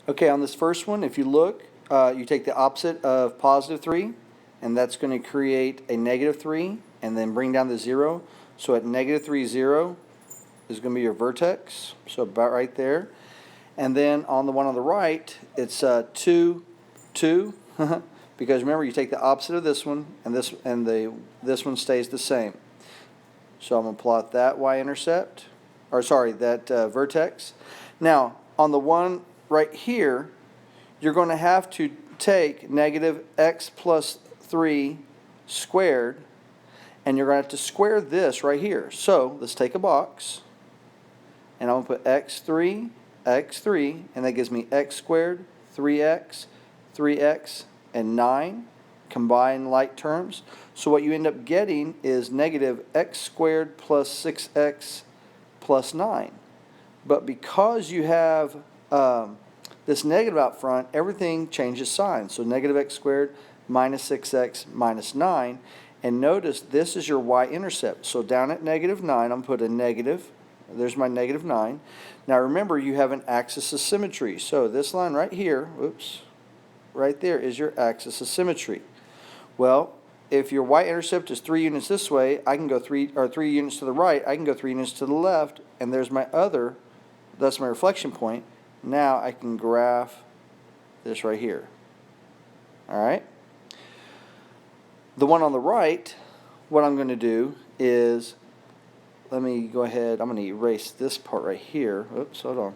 Okay, on this first one, if you look, you take the opposite of positive 3, and that's going to create a negative 3, and then bring down the 0. So at negative 3, 0 is going to be your vertex, so about right there. And then on the one on the right, it's 2, 2, because remember, you take the opposite of this one, and this one stays the same. So I'm going to plot that y-intercept, or sorry, that vertex. Now, on the one right here, you're going to have to take negative x plus 3 squared, and you're going to have to square this right here. So let's take a box, and I'm going to put x3, x3, and that gives me x squared, 3x, 3x, and 9, combine like terms. So what you end up getting is negative x squared plus 6x plus 9. But because you have this negative out front, everything changes sign. So negative x squared minus 6x minus 9. And notice this is your y-intercept. So down at negative 9, I'm going to put a negative. There's my negative 9. Now remember, you have an axis of symmetry. So this line right here, oops, right there is your axis of symmetry. Well, if your y-intercept is 3 units this way, I can go 3 units to the right, I can go 3 units to the left, and there's my other, that's my reflection point. Now I can graph this right here. Alright? The one on the right, what I'm going to do is, let me go ahead, I'm going to erase this part right here. Oops, hold on.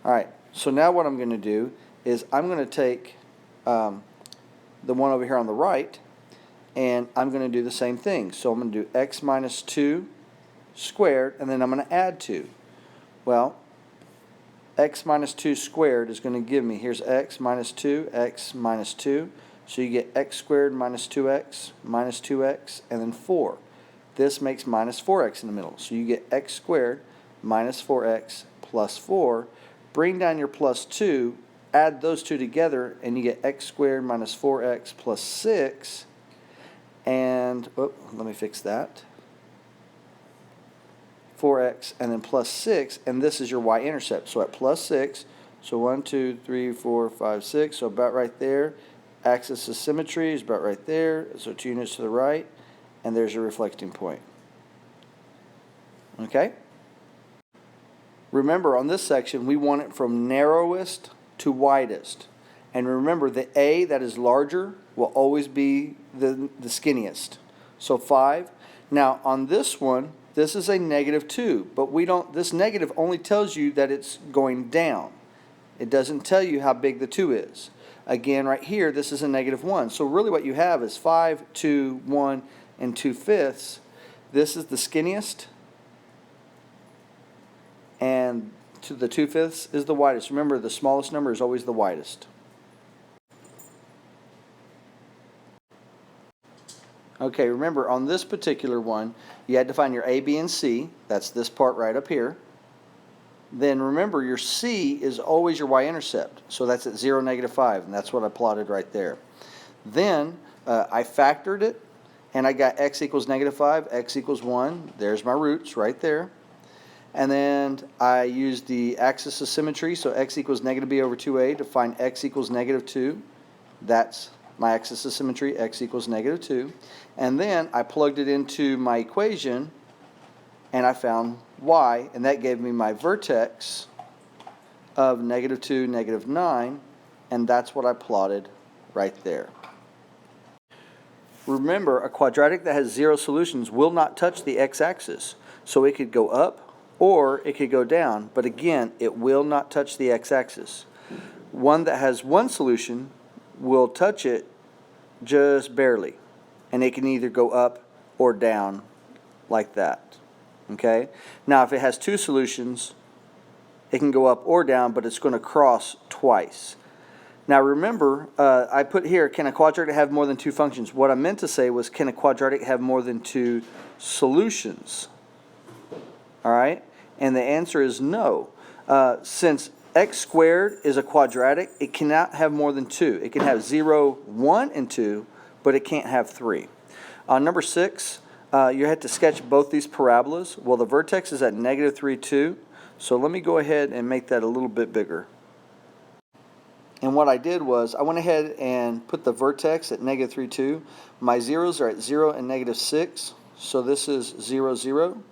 Alright, so now what I'm going to do is I'm going to take the one over here on the right, and I'm going to do the same thing. So I'm going to do x minus 2 squared, and then I'm going to add 2. Well, x minus 2 squared is going to give me, here's x minus 2, x minus 2. So you get x squared minus 2x, and then 4. This makes minus 4x in the middle. So you get x squared minus 4x plus 4. Bring down your plus 2, add those two together, and you get x squared minus 4x plus 6. And, let me fix that. 4x and then plus 6, and this is your y-intercept. So at plus 6, so 1, 2, 3, 4, 5, 6, so about right there. Axis of symmetry is about right there, so 2 units to the right, and there's your reflecting point. Okay? Remember, on this section, we want it from narrowest to widest. And remember, the A that is larger will always be the skinniest. So 5. Now, on this one, this is a negative 2, but this negative only tells you that it's going down. It doesn't tell you how big the 2 is. Again, right here, this is a negative 1. So really what you have is 5, 2, 1, and 2/5. This is the skinniest, and the 2/5 is the widest. Remember, the smallest number is always the widest. Okay, remember, on this particular one, you had to find your A, B, and C. That's this part right up here. Then remember, your C is always your y-intercept. So that's at 0, negative 5, and that's what I plotted right there. Then I factored it, and I got x equals negative 5, x equals 1. There's my roots right there. And then I used the axis of symmetry, so x equals negative b over 2a to find x equals negative 2. That's my axis of symmetry, x equals negative 2. And then I plugged it into my equation, and I found y, and that gave me my vertex of negative 2, negative 9, and that's what I plotted right there. Remember, a quadratic that has 0 solutions will not touch the x-axis, so it could go up or it could go down, but again, it will not touch the x-axis. One that has 1 solution will touch it just barely, and it can either go up or down like that. Okay? Now, if it has 2 solutions, it can go up or down, but it's going to cross twice. Now remember, I put here, can a quadratic have more than 2 functions? What I meant to say was, can a quadratic have more than 2 solutions? All right? And the answer is no. Since x squared is a quadratic, it cannot have more than 2. It can have 0, 1, and 2, but it can't have 3. Number 6, you had to sketch both these parabolas. Well, the vertex is at negative 3, 2. So let me go ahead and make that a little bit bigger. And what I did was I went ahead and put the vertex at negative 3, 2. My zeros are at 0 and negative 6. So this is 0, 0.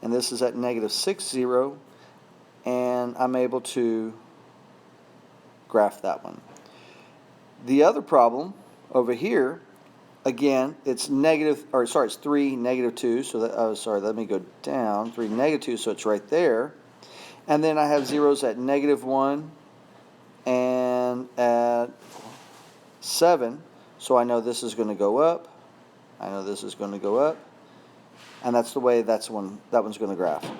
And this is at negative 6, 0. And I'm able to graph that one. The other problem over here, again, it's it's 3, negative 2. So that, let me go down. 3, negative 2, so it's right there. And then I have zeros at negative 1 and at 7. So I know this is going to go up. I know this is going to go up. And that's the way that one's going to graph.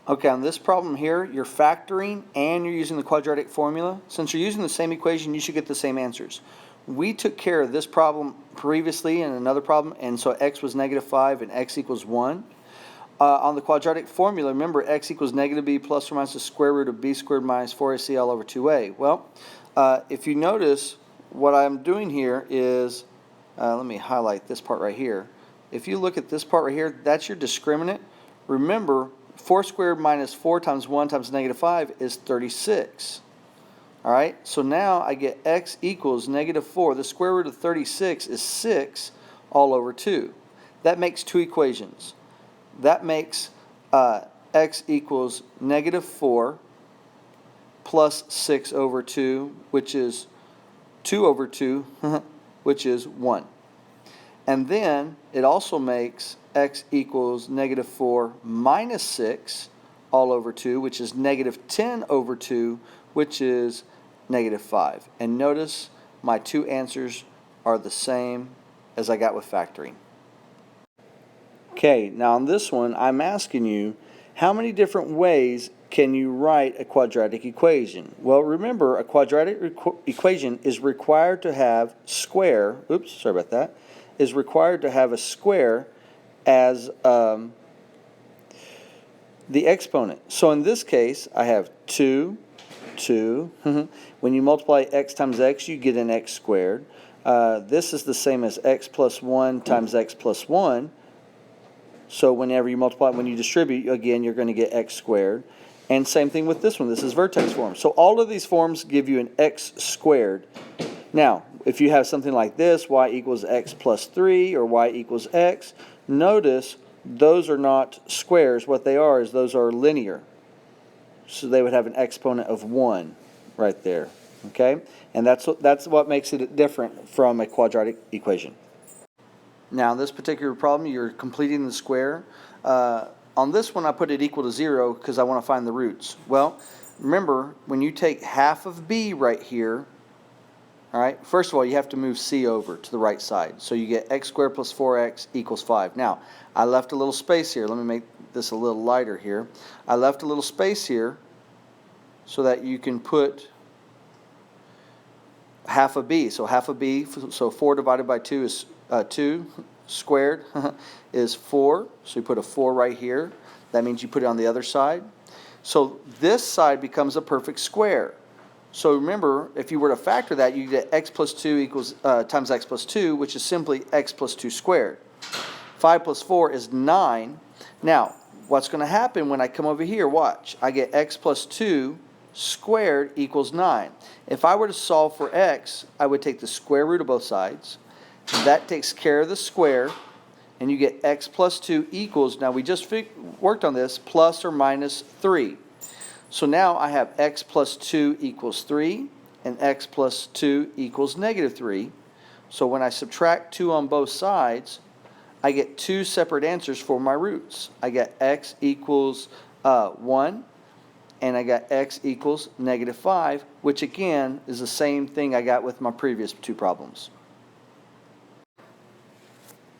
Okay, on this problem here, you're factoring and you're using the quadratic formula. Since you're using the same equation, you should get the same answers. We took care of this problem previously in another problem, and so x was negative 5 and x equals 1. On the quadratic formula, remember x equals negative b plus or minus the square root of b squared minus 4ac all over 2a. Well, if you notice, what I'm doing here is, let me highlight this part right here. If you look at this part right here, that's your discriminant. Remember, 4 squared minus 4 times 1 times negative 5 is 36. Alright, so now I get x equals negative 4. The square root of 36 is 6 all over 2. That makes two equations. That makes x equals negative 4 plus 6 over 2, which is 2 over 2, which is 1. And then it also makes x equals negative 4 minus 6 all over 2, which is negative 10 over 2, which is negative 5. And notice my two answers are the same as I got with factoring. Okay, now on this one, I'm asking you, how many different ways can you write a quadratic equation? Well, remember, a quadratic equation is required to have is required to have a square as the exponent. So in this case, I have 2. When you multiply x times x, you get an x squared. This is the same as x plus 1 times x plus 1. So whenever you multiply, when you distribute, again, you're going to get x squared. And same thing with this one. This is vertex form. So all of these forms give you an x squared. Now, if you have something like this, y equals x plus 3 or y equals x, notice those are not squares. What they are is those are linear. So they would have an exponent of 1 right there. Okay? And that's what makes it different from a quadratic equation. Now, in this particular problem, you're completing the square. On this one, I put it equal to 0 because I want to find the roots. Well, remember, when you take half of b right here, all right, first of all, you have to move c over to the right side. So you get x squared plus 4x equals 5. Now, I left a little space here. Let me make this a little lighter here. I left a little space here so that you can put half of b. So half of b, so 4 divided by 2 is 2 squared is 4. So you put a 4 right here. That means you put it on the other side. So this side becomes a perfect square. So remember, if you were to factor that, you get x plus 2 equals times x plus 2, which is simply x plus 2 squared. 5 plus 4 is 9. Now, what's going to happen when I come over here? Watch. I get x plus 2 squared equals 9. If I were to solve for x, I would take the square root of both sides. That takes care of the square, and you get x plus 2 equals, now we just worked on this, plus or minus 3. So now I have x plus 2 equals 3, and x plus 2 equals negative 3. So when I subtract 2 on both sides, I get two separate answers for my roots. I get x equals 1, and I got x equals negative 5, which again is the same thing I got with my previous two problems.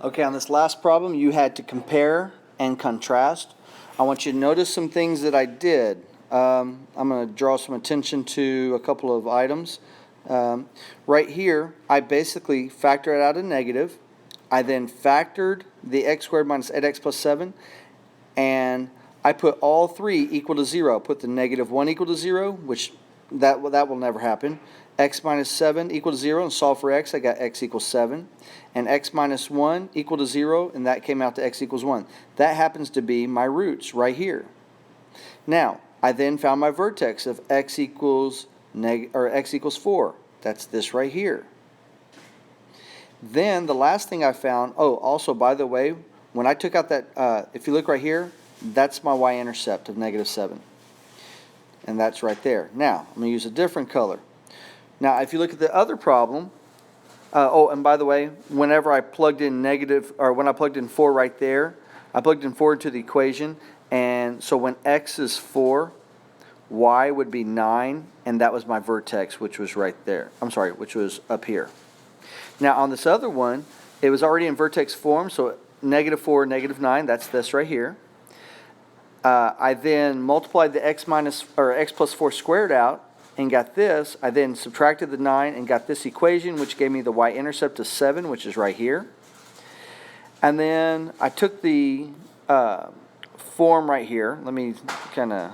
Okay, on this last problem, you had to compare and contrast. I want you to notice some things that I did. I'm going to draw some attention to a couple of items. Right here, I basically factor it out a negative. I then factored the x squared minus 8x plus 7, and I put all three equal to 0. I put the negative 1 equal to 0, which that will never happen. X minus 7 equal to 0, and solve for x, I got x equals 7. And x minus 1 equal to 0, and that came out to x equals 1. That happens to be my roots right here. Now, I then found my vertex of x equals x equals 4. That's this right here. Then the last thing I found, oh, also by the way, when I took out that, if you look right here, that's my y-intercept of negative 7. And that's right there. Now, I'm going to use a different color. Now, if you look at the other problem, oh, and by the way, whenever I plugged in when I plugged in 4 right there, I plugged in 4 into the equation, and so when x is 4, y would be 9, and that was my vertex, which was right there. I'm sorry, which was up here. Now, on this other one, it was already in vertex form, so negative 4, negative 9, that's this right here. I then multiplied the x plus 4 squared out and got this. I then subtracted the 9 and got this equation, which gave me the y-intercept of 7, which is right here. And then I took the form right here. Let me kind of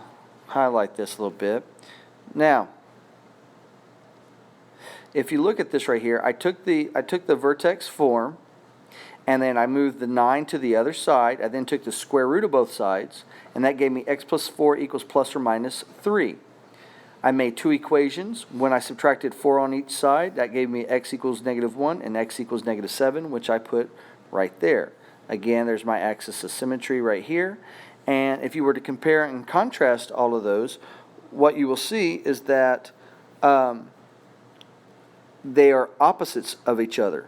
highlight this a little bit. Now, if you look at this right here, I took the vertex form, and then I moved the 9 to the other side. I then took the square root of both sides, and that gave me x plus 4 equals plus or minus 3. I made two equations. When I subtracted 4 on each side, that gave me x equals negative 1 and x equals negative 7, which I put right there. Again, there's my axis of symmetry right here. And if you were to compare and contrast all of those, what you will see is that they are opposites of each other.